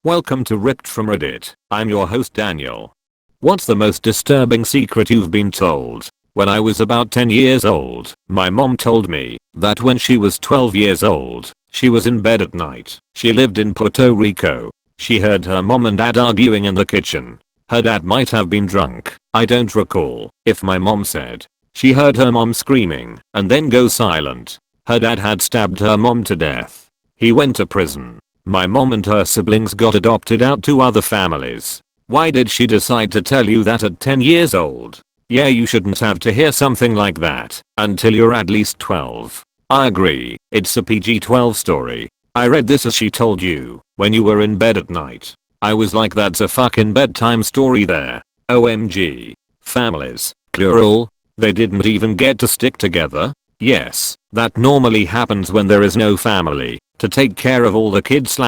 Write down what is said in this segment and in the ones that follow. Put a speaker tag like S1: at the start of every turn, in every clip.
S1: Welcome to Ripped from Reddit. I'm your host Daniel. What's the most disturbing secret you've been told? When I was about 10 years old, my mom told me that when she was 12 years old, she was in bed at night. She lived in Puerto Rico. She heard her mom and dad arguing in the kitchen. Her dad might have been drunk. I don't recall if my mom said she heard her mom screaming and then go silent. Her dad had stabbed her mom to death. He went to prison. My mom and her siblings got adopted out to other families. Why did she decide to tell you that at 10 years old? Yeah, you shouldn't have to hear something like that until you're at least 12. I agree, it's a PG-12 story. I read this as she told you when you were in bed at night. I was like, that's a fucking bedtime story there. OMG. Families, plural. They didn't even get to stick together? Yes, that normally happens when there is no family to take care of all the kids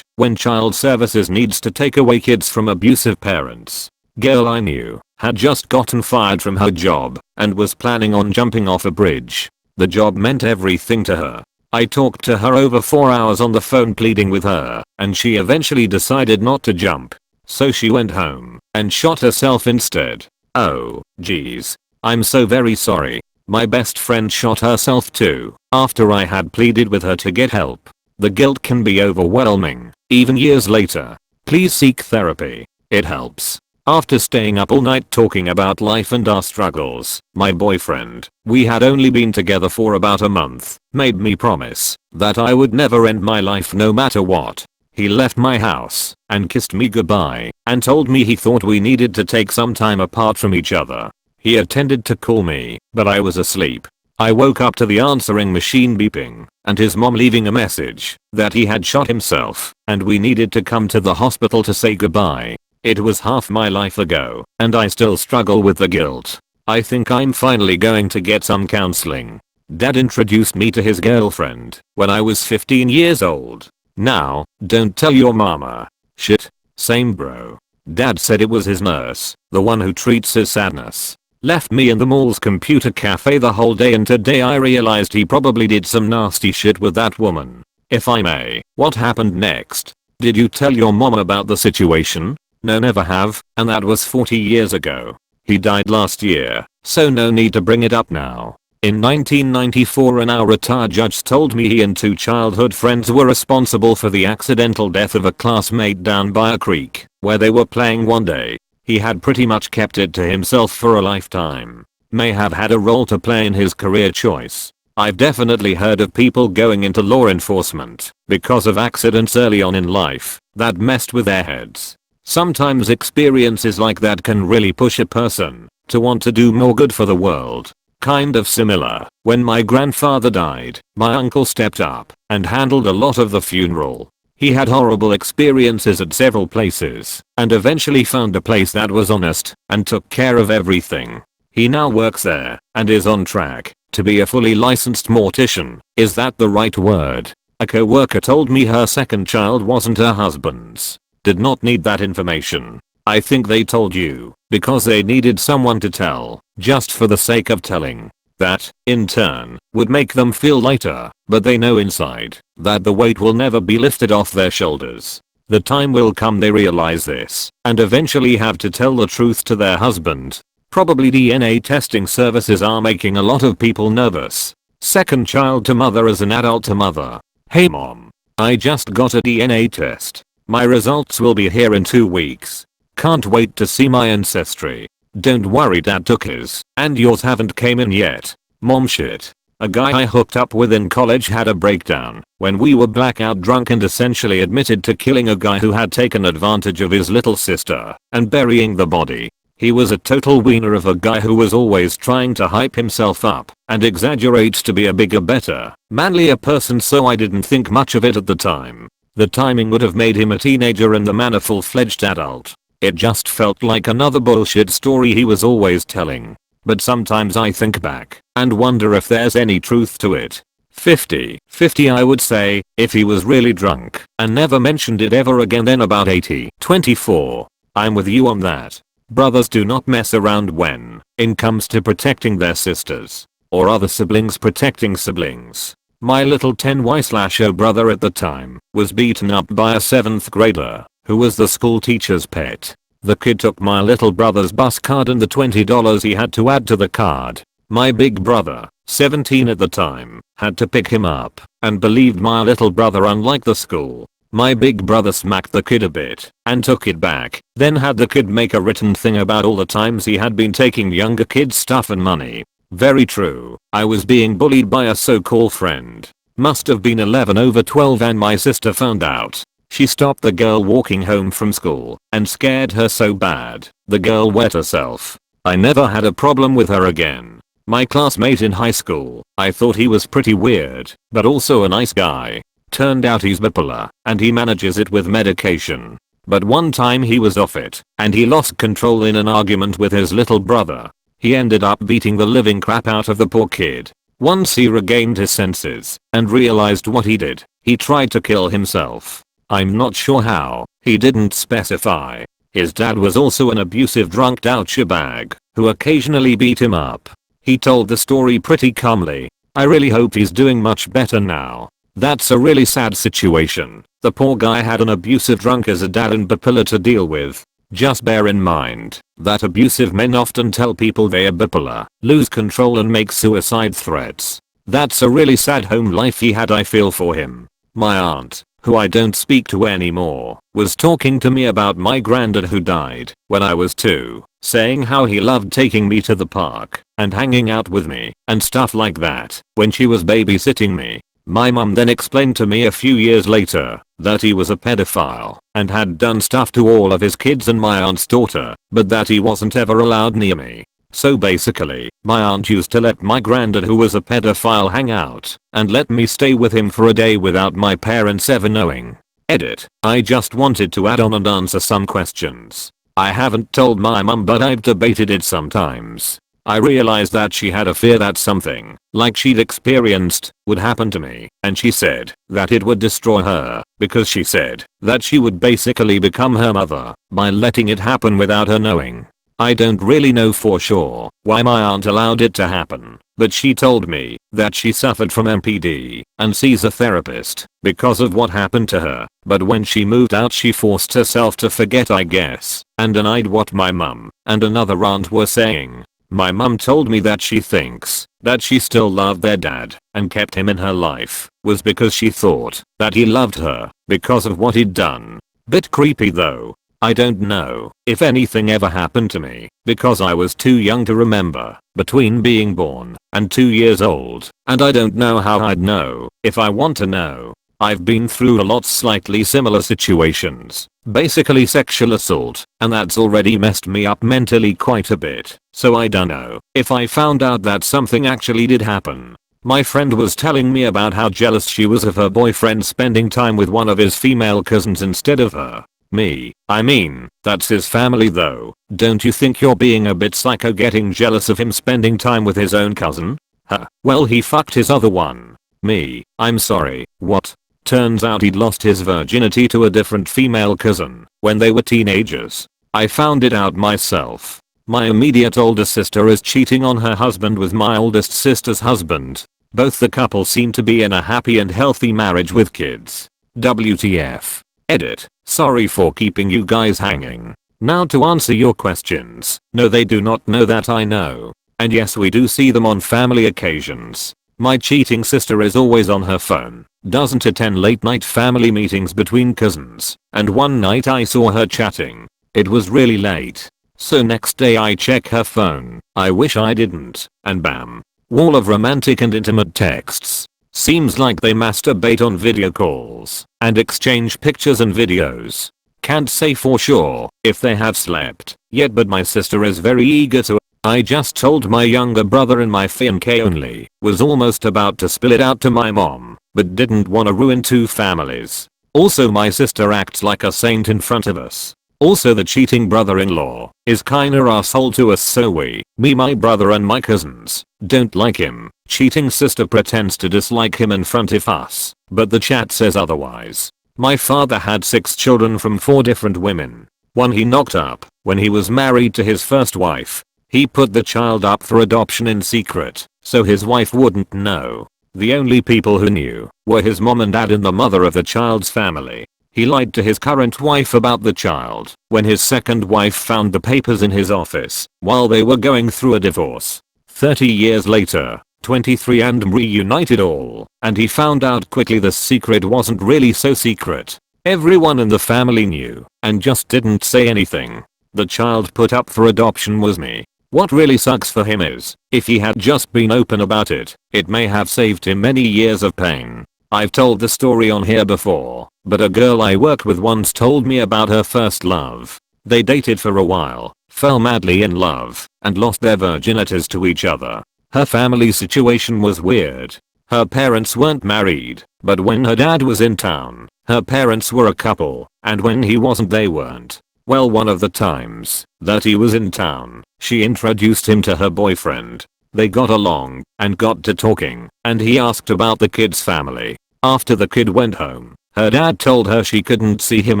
S1: / when child services needs to take away kids from abusive parents. Girl I knew had just gotten fired from her job and was planning on jumping off a bridge. The job meant everything to her. I talked to her over 4 hours on the phone pleading with her, and she eventually decided not to jump. So she went home and shot herself instead. Oh, geez. I'm so very sorry. My best friend shot herself too, after I had pleaded with her to get help. The guilt can be overwhelming, even years later. Please seek therapy. It helps. After staying up all night talking about life and our struggles, my boyfriend, we had only been together for about a month, made me promise that I would never end my life no matter what. He left my house and kissed me goodbye and told me he thought we needed to take some time apart from each other. He attended to call me, but I was asleep. I woke up to the answering machine beeping and his mom leaving a message that he had shot himself and we needed to come to the hospital to say goodbye. It was half my life ago and I still struggle with the guilt. I think I'm finally going to get some counseling. Dad introduced me to his girlfriend when I was 15 years old. Now, don't tell your mama. Shit. Same bro. Dad said it was his nurse, the one who treats his sadness. Left me in the mall's computer cafe the whole day, and today I realized he probably did some nasty shit with that woman. If I may, what happened next? Did you tell your mom about the situation? No, never have, and that was 40 years ago. He died last year, so no need to bring it up now. In 1994 an retired judge told me he and 2 childhood friends were responsible for the accidental death of a classmate down by a creek where they were playing one day. He had pretty much kept it to himself for a lifetime. May have had a role to play in his career choice. I've definitely heard of people going into law enforcement because of accidents early on in life that messed with their heads. Sometimes experiences like that can really push a person to want to do more good for the world. Kind of similar. When my grandfather died, my uncle stepped up and handled a lot of the funeral. He had horrible experiences at several places and eventually found a place that was honest and took care of everything. He now works there and is on track to be a fully licensed mortician. Is that the right word? A co-worker told me her second child wasn't her husband's. Did not need that information. I think they told you because they needed someone to tell, just for the sake of telling. That, in turn, would make them feel lighter, but they know inside that the weight will never be lifted off their shoulders. The time will come they realize this and eventually have to tell the truth to their husband. Probably DNA testing services are making a lot of people nervous. Second child to mother as an adult to mother. Hey mom, I just got a DNA test. My results will be here in 2 weeks. Can't wait to see my ancestry. Don't worry, dad took his, and yours haven't came in yet. Mom shit. A guy I hooked up with in college had a breakdown when we were blackout drunk and essentially admitted to killing a guy who had taken advantage of his little sister and burying the body. He was a total wiener of a guy who was always trying to hype himself up and exaggerate to be a bigger, better, manlier person, so I didn't think much of it at the time. The timing would have made him a teenager and the man a full-fledged adult. It just felt like another bullshit story he was always telling. But sometimes I think back and wonder if there's any truth to it. 50-50 I would say, if he was really drunk and never mentioned it ever again, then about 80-24. I'm with you on that. Brothers do not mess around when it comes to protecting their sisters or other siblings protecting siblings. My little 10Y/0 brother at the time was beaten up by a 7th grader who was the school teacher's pet. The kid took my little brother's bus card and the $20 he had to add to the card. My big brother, 17 at the time, had to pick him up and believed my little brother, unlike the school. My big brother smacked the kid a bit and took it back, then had the kid make a written thing about all the times he had been taking younger kids' stuff and money. Very true. I was being bullied by a so-called friend. Must have been 11/12 and my sister found out. She stopped the girl walking home from school and scared her so bad, the girl wet herself. I never had a problem with her again. My classmate in high school, I thought he was pretty weird, but also a nice guy. Turned out he's bipolar, and he manages it with medication. But one time he was off it, and he lost control in an argument with his little brother. He ended up beating the living crap out of the poor kid. Once he regained his senses and realized what he did, he tried to kill himself. I'm not sure how, he didn't specify. His dad was also an abusive drunk douchebag who occasionally beat him up. He told the story pretty calmly. I really hope he's doing much better now. That's a really sad situation. The poor guy had an abusive drunk as a dad and bipolar to deal with. Just bear in mind that abusive men often tell people they are bipolar, lose control and make suicide threats. That's a really sad home life he had. I feel for him. My aunt, who I don't speak to anymore, was talking to me about my granddad who died when I was 2, saying how he loved taking me to the park and hanging out with me and stuff like that when she was babysitting me. My mum then explained to me a few years later that he was a pedophile and had done stuff to all of his kids and my aunt's daughter, but that he wasn't ever allowed near me. So basically, my aunt used to let my granddad, who was a pedophile, hang out and let me stay with him for a day without my parents ever knowing. Edit. I just wanted to add on and answer some questions. I haven't told my mum, but I've debated it sometimes. I realized that she had a fear that something, like she'd experienced, would happen to me, and she said that it would destroy her, because she said that she would basically become her mother by letting it happen without her knowing. I don't really know for sure why my aunt allowed it to happen, but she told me that she suffered from MPD and sees a therapist because of what happened to her, but when she moved out she forced herself to forget, I guess, and denied what my mum and another aunt were saying. My mum told me that she thinks that she still loved their dad and kept him in her life was because she thought that he loved her because of what he'd done. Bit creepy though. I don't know if anything ever happened to me because I was too young to remember between being born and 2 years old, and I don't know how I'd know if I want to know. I've been through a lot slightly similar situations, basically sexual assault, and that's already messed me up mentally quite a bit, so I dunno if I found out that something actually did happen. My friend was telling me about how jealous she was of her boyfriend spending time with one of his female cousins instead of her. Me, I mean, that's his family though. Don't you think you're being a bit psycho getting jealous of him spending time with his own cousin? Huh, well he fucked his other one. Me, I'm sorry, what? Turns out he'd lost his virginity to a different female cousin when they were teenagers. I found it out myself. My immediate older sister is cheating on her husband with my oldest sister's husband. Both the couple seem to be in a happy and healthy marriage with kids. WTF. Edit. Sorry for keeping you guys hanging. Now to answer your questions. No, they do not know that I know. And yes, we do see them on family occasions. My cheating sister is always on her phone, doesn't attend late night family meetings between cousins, and one night I saw her chatting. It was really late. So next day I check her phone. I wish I didn't, and bam. Wall of romantic and intimate texts. Seems like they masturbate on video calls and exchange pictures and videos. Can't say for sure if they have slept yet, but my sister is very eager to. I just told my younger brother, and my fiancé only was almost about to spill it out to my mom, but didn't want to ruin 2 families. Also my sister acts like a saint in front of us. Also the cheating brother-in-law is kinda asshole to us, so me, my brother and my cousins don't like him. Cheating sister pretends to dislike him in front of us, but the chat says otherwise. My father had 6 children from 4 different women. One he knocked up when he was married to his first wife. He put the child up for adoption in secret so his wife wouldn't know. The only people who knew were his mom and dad and the mother of the child's family. He lied to his current wife about the child when his second wife found the papers in his office while they were going through a divorce. 30 years later, 23andMe reunited all, and he found out quickly the secret wasn't really so secret. Everyone in the family knew and just didn't say anything. The child put up for adoption was me. What really sucks for him is, if he had just been open about it, it may have saved him many years of pain. I've told the story on here before, but a girl I worked with once told me about her first love. They dated for a while, fell madly in love, and lost their virginities to each other. Her family situation was weird. Her parents weren't married, but when her dad was in town, her parents were a couple, and when he wasn't they weren't. Well, one of the times that he was in town, she introduced him to her boyfriend. They got along and got to talking, and he asked about the kid's family. After the kid went home, her dad told her she couldn't see him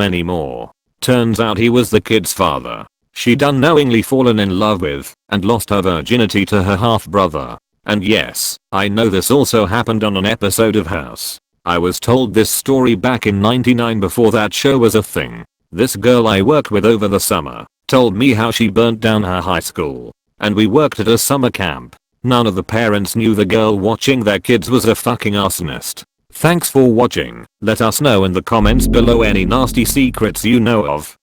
S1: anymore. Turns out he was the kid's father. She'd unknowingly fallen in love with and lost her virginity to her half-brother. And yes, I know this also happened on an episode of House. I was told this story back in '99 before that show was a thing. This girl I worked with over the summer told me how she burnt down her high school, and we worked at a summer camp. None of the parents knew the girl watching their kids was a fucking arsonist. Thanks for watching. Let us know in the comments below any nasty secrets you know of.